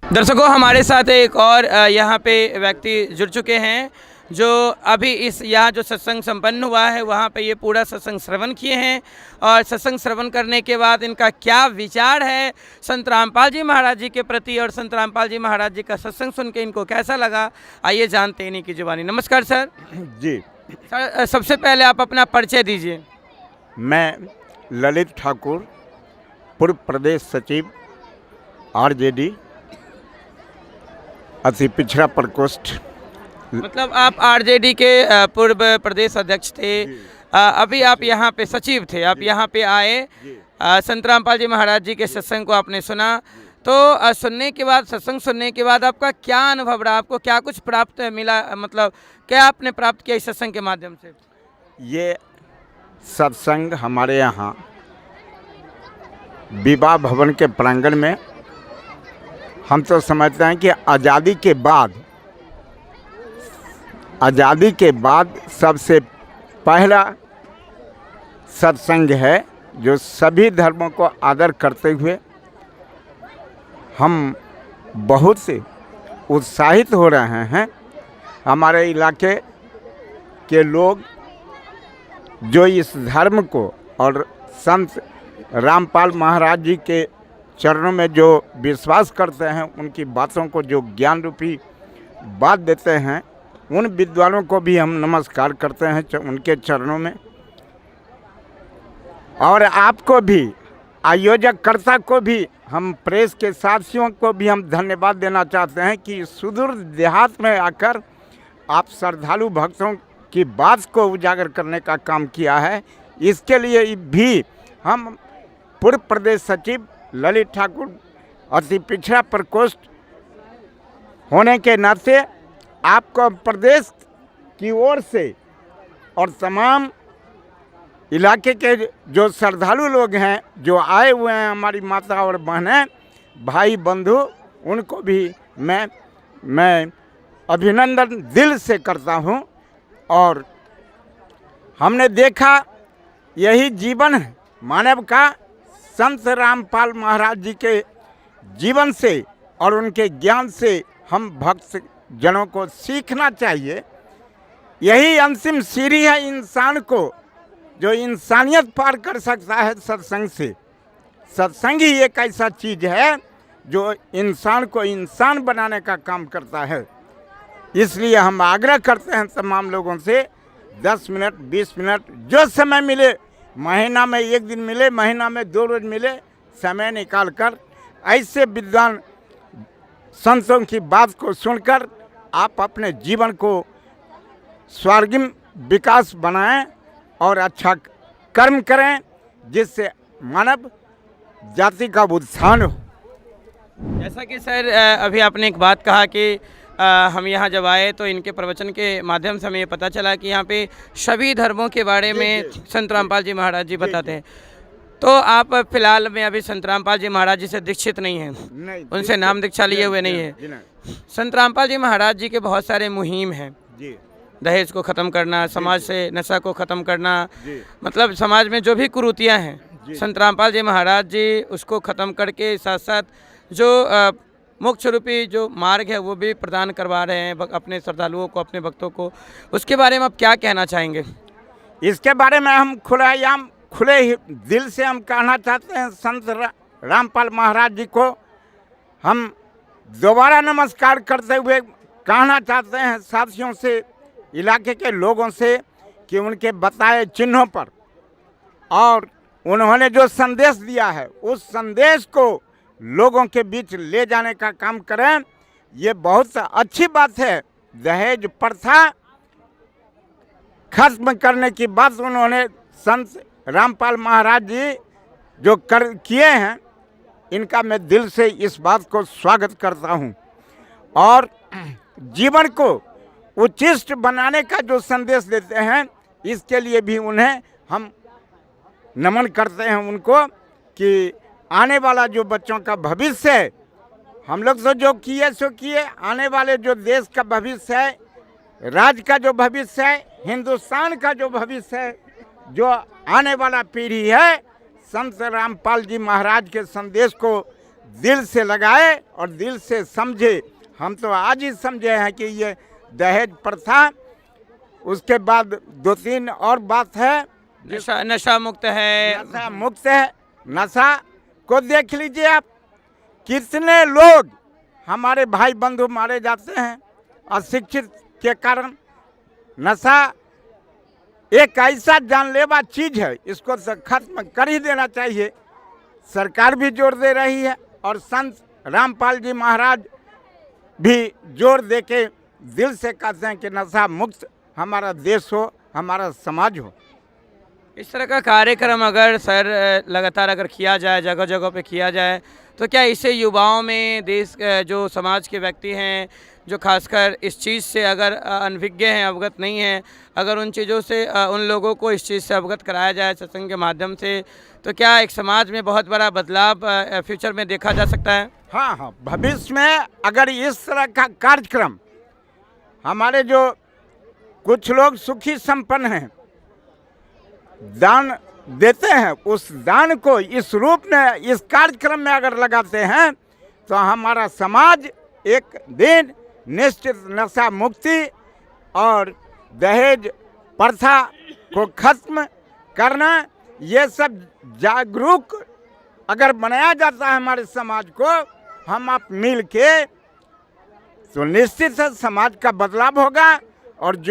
दर्शकों, हमारे साथ एक और यहाँ पे व्यक्ति जुड़ चुके हैं जो अभी इस यहाँ जो सत्संग संपन्न हुआ है वहाँ पे ये पूरा सत्संग श्रवण किए हैं। और सत्संग श्रवण करने के बाद इनका क्या विचार है संत रामपाल जी महाराज जी के प्रति और संत रामपाल जी महाराज जी का सत्संग सुन के इनको कैसा लगा, आइए जानते हैं इन्हीं की जुबानी। नमस्कार सर। जी सर, सबसे पहले आप अपना परिचय दीजिए। मैं ललित ठाकुर, पूर्व प्रदेश सचिव आरजेडी, अति पिछड़ा प्रकोष्ठ। मतलब आप आरजेडी के पूर्व प्रदेश अध्यक्ष थे, अभी आप यहाँ पे सचिव थे, आप यहाँ पे आए, संत रामपाल जी महाराज जी के सत्संग को आपने सुना। तो सुनने के बाद, सत्संग सुनने के बाद आपका क्या अनुभव रहा, आपको क्या कुछ प्राप्त मिला, मतलब क्या आपने प्राप्त किया इस सत्संग के माध्यम से? ये सत्संग हमारे यहाँ विवाह भवन के प्रांगण में, हम तो समझते हैं कि आज़ादी के बाद सबसे पहला सत्संग है जो सभी धर्मों को आदर करते हुए हम बहुत से उत्साहित हो रहे हैं। हमारे इलाके के लोग जो इस धर्म को और संत रामपाल महाराज जी के चरणों में जो विश्वास करते हैं, उनकी बातों को जो ज्ञान रूपी बात देते हैं, उन विद्वानों को भी हम नमस्कार करते हैं उनके चरणों में। और आपको भी, आयोजककर्ता को भी, हम प्रेस के साथियों को भी हम धन्यवाद देना चाहते हैं कि सुदूर देहात में आकर आप श्रद्धालु भक्तों की बात को उजागर करने का काम किया है। इसके लिए भी हम पूर्व प्रदेश सचिव ललित ठाकुर, अति पिछड़ा प्रकोष्ठ होने के नाते आपको प्रदेश की ओर से और तमाम इलाके के जो श्रद्धालु लोग हैं जो आए हुए हैं, हमारी माता और बहनें, भाई बंधु, उनको भी मैं अभिनंदन दिल से करता हूं। और हमने देखा यही जीवन है मानव का। संत रामपाल महाराज जी के जीवन से और उनके ज्ञान से हम भक्त जनों को सीखना चाहिए। यही अंतिम सीढ़ी है इंसान को, जो इंसानियत पार कर सकता है सत्संग से। सत्संग ही एक ऐसा चीज़ है जो इंसान को इंसान बनाने का काम करता है। इसलिए हम आग्रह करते हैं तमाम लोगों से 10 मिनट, 20 मिनट, जो समय मिले, महीना में 1 दिन मिले, महीना में 2 रोज मिले, समय निकाल कर ऐसे विद्वान संतों की बात को सुनकर आप अपने जीवन को स्वर्गीय विकास बनाएं और अच्छा कर्म करें, जिससे मानव जाति का उत्थान हो। जैसा कि सर अभी आपने एक बात कहा कि हम यहाँ जब आए तो इनके प्रवचन के माध्यम से हमें ये पता चला कि यहाँ पे सभी धर्मों के बारे में संत रामपाल जी महाराज जी बताते हैं। तो आप फिलहाल में अभी संत रामपाल जी महाराज जी से दीक्षित नहीं हैं, उनसे नाम दीक्षा लिए हुए नहीं है। संत रामपाल जी महाराज जी के बहुत सारे मुहिम हैं, दहेज को ख़त्म करना, समाज से नशा को ख़त्म करना, मतलब समाज में जो भी कुरीतियाँ हैं, संत रामपाल जी महाराज जी उसको ख़त्म करके साथ साथ जो मोक्ष रूपी जो मार्ग है वो भी प्रदान करवा रहे हैं अपने श्रद्धालुओं को, अपने भक्तों को। उसके बारे में आप क्या कहना चाहेंगे? इसके बारे में हम खुले दिल से हम कहना चाहते हैं, संत रामपाल महाराज जी को हम दोबारा नमस्कार करते हुए कहना चाहते हैं साथियों से, इलाके के लोगों से, कि उनके बताए चिन्हों पर और उन्होंने जो संदेश दिया है उस संदेश को लोगों के बीच ले जाने का काम करें। ये बहुत अच्छी बात है। दहेज प्रथा खत्म करने की बात उन्होंने संत रामपाल महाराज जी जो किए हैं, इनका मैं दिल से इस बात को स्वागत करता हूं। और जीवन को उचिष्ट बनाने का जो संदेश देते हैं, इसके लिए भी उन्हें हम नमन करते हैं उनको, कि आने वाला जो बच्चों का भविष्य है, हम लोग तो जो किए सो किए, आने वाले जो देश का भविष्य है, राज्य का जो भविष्य है, हिंदुस्तान का जो भविष्य है, जो आने वाला पीढ़ी है, संत रामपाल जी महाराज के संदेश को दिल से लगाए और दिल से समझे। हम तो आज ही समझे हैं कि ये दहेज प्रथा, उसके बाद 2-3 और बात है, नशा मुक्त है। नशा मुक्त है। नशा को देख लीजिए आप, कितने लोग हमारे भाई बंधु मारे जाते हैं अशिक्षित के कारण। नशा एक ऐसा जानलेवा चीज है, इसको तो खत्म कर ही देना चाहिए। सरकार भी जोर दे रही है और संत रामपाल जी महाराज भी जोर दे के दिल से कहते हैं कि नशा मुक्त हमारा देश हो, हमारा समाज हो। इस तरह का कार्यक्रम अगर सर लगातार अगर किया जाए, जगह जगह पे किया जाए, तो क्या इससे युवाओं में, देश जो समाज के व्यक्ति हैं जो खासकर इस चीज़ से अगर अनभिज्ञ हैं, अवगत नहीं हैं, अगर उन चीज़ों से उन लोगों को इस चीज़ से अवगत कराया जाए सत्संग के माध्यम से, तो क्या एक समाज में बहुत बड़ा बदलाव फ्यूचर में देखा जा सकता है? हाँ हाँ, भविष्य में अगर इस तरह का कार्यक्रम, हमारे जो कुछ लोग सुखी संपन्न हैं, दान देते हैं, उस दान को इस रूप में इस कार्यक्रम में अगर लगाते हैं तो हमारा समाज एक दिन निश्चित नशा मुक्ति और दहेज प्रथा को खत्म करना, ये सब जागरूक अगर बनाया जाता है हमारे समाज को, हम आप मिल के, तो निश्चित है समाज का बदलाव होगा और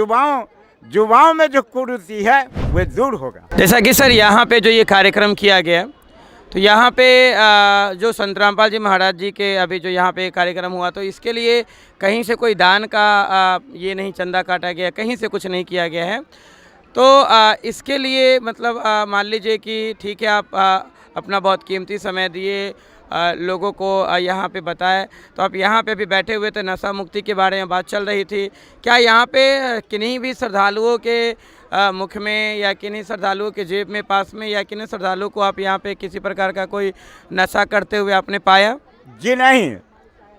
युवाओं में जो कुरीति है वह दूर होगा। जैसा कि सर यहाँ पे जो ये कार्यक्रम किया गया, तो यहाँ पे जो संत रामपाल जी महाराज जी के अभी जो यहाँ पे कार्यक्रम हुआ, तो इसके लिए कहीं से कोई दान का ये नहीं चंदा काटा गया, कहीं से कुछ नहीं किया गया है। तो इसके लिए मतलब मान लीजिए कि ठीक है, आप अपना बहुत कीमती समय दिए, लोगों को यहाँ पे बताएं, तो आप यहाँ पे भी बैठे हुए थे, नशा मुक्ति के बारे में बात चल रही थी। क्या यहाँ पे किन्हीं भी श्रद्धालुओं के मुख में या किन्हीं श्रद्धालुओं के जेब में, पास में, या किन्हीं श्रद्धालुओं को आप यहाँ पे किसी प्रकार का कोई नशा करते हुए आपने पाया? जी नहीं,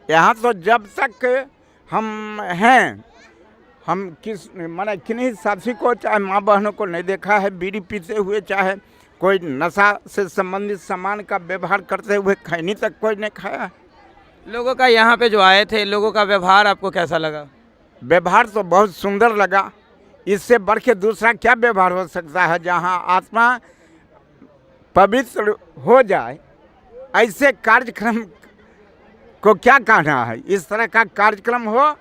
यहाँ तो जब तक हम हैं, हम माने किन्हीं साथी को, चाहे माँ बहनों को नहीं देखा है बीड़ी पीते हुए, चाहे कोई नशा से संबंधित सामान का व्यवहार करते हुए खैनी तक कोई नहीं खाया। लोगों का यहाँ पे जो आए थे, लोगों का व्यवहार आपको कैसा लगा? व्यवहार तो बहुत सुंदर लगा। इससे बढ़ के दूसरा क्या व्यवहार हो सकता है? जहाँ आत्मा पवित्र हो जाए, ऐसे कार्यक्रम को क्या कहना है। इस तरह का कार्यक्रम हो,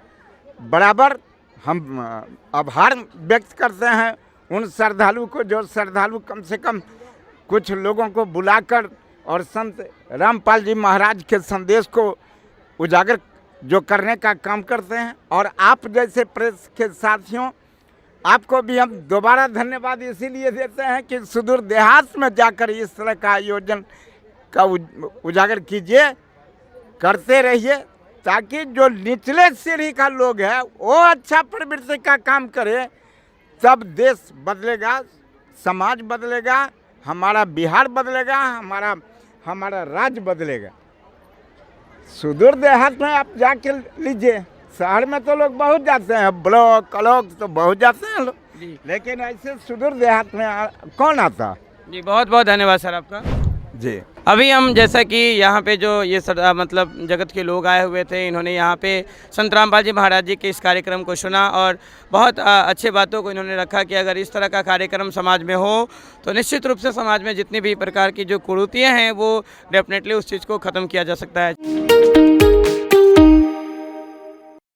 बराबर हम आभार व्यक्त करते हैं उन श्रद्धालु को, जो श्रद्धालु कम से कम कुछ लोगों को बुलाकर और संत रामपाल जी महाराज के संदेश को उजागर जो करने का काम करते हैं। और आप जैसे प्रेस के साथियों, आपको भी हम दोबारा धन्यवाद इसीलिए देते हैं कि सुदूर देहात में जाकर इस तरह का आयोजन का उजागर कीजिए, करते रहिए, ताकि जो निचले सीढ़ी का लोग है वो अच्छा प्रवृत्ति का काम करे, तब देश बदलेगा, समाज बदलेगा, हमारा बिहार बदलेगा, हमारा राज्य बदलेगा। सुदूर देहात में आप जाके लीजिए, शहर में तो लोग बहुत जाते हैं, ब्लॉक अलोक तो बहुत जाते हैं लोग, लेकिन ऐसे सुदूर देहात में कौन आता? जी बहुत बहुत धन्यवाद सर आपका। जी अभी हम जैसा कि यहाँ पे जो ये मतलब जगत के लोग आए हुए थे, इन्होंने यहाँ पे संत रामपाल जी महाराज जी के इस कार्यक्रम को सुना और बहुत अच्छे बातों को इन्होंने रखा कि अगर इस तरह का कार्यक्रम समाज में हो तो निश्चित रूप से समाज में जितनी भी प्रकार की जो कुरीतियाँ हैं वो डेफिनेटली उस चीज़ को ख़त्म किया जा सकता है।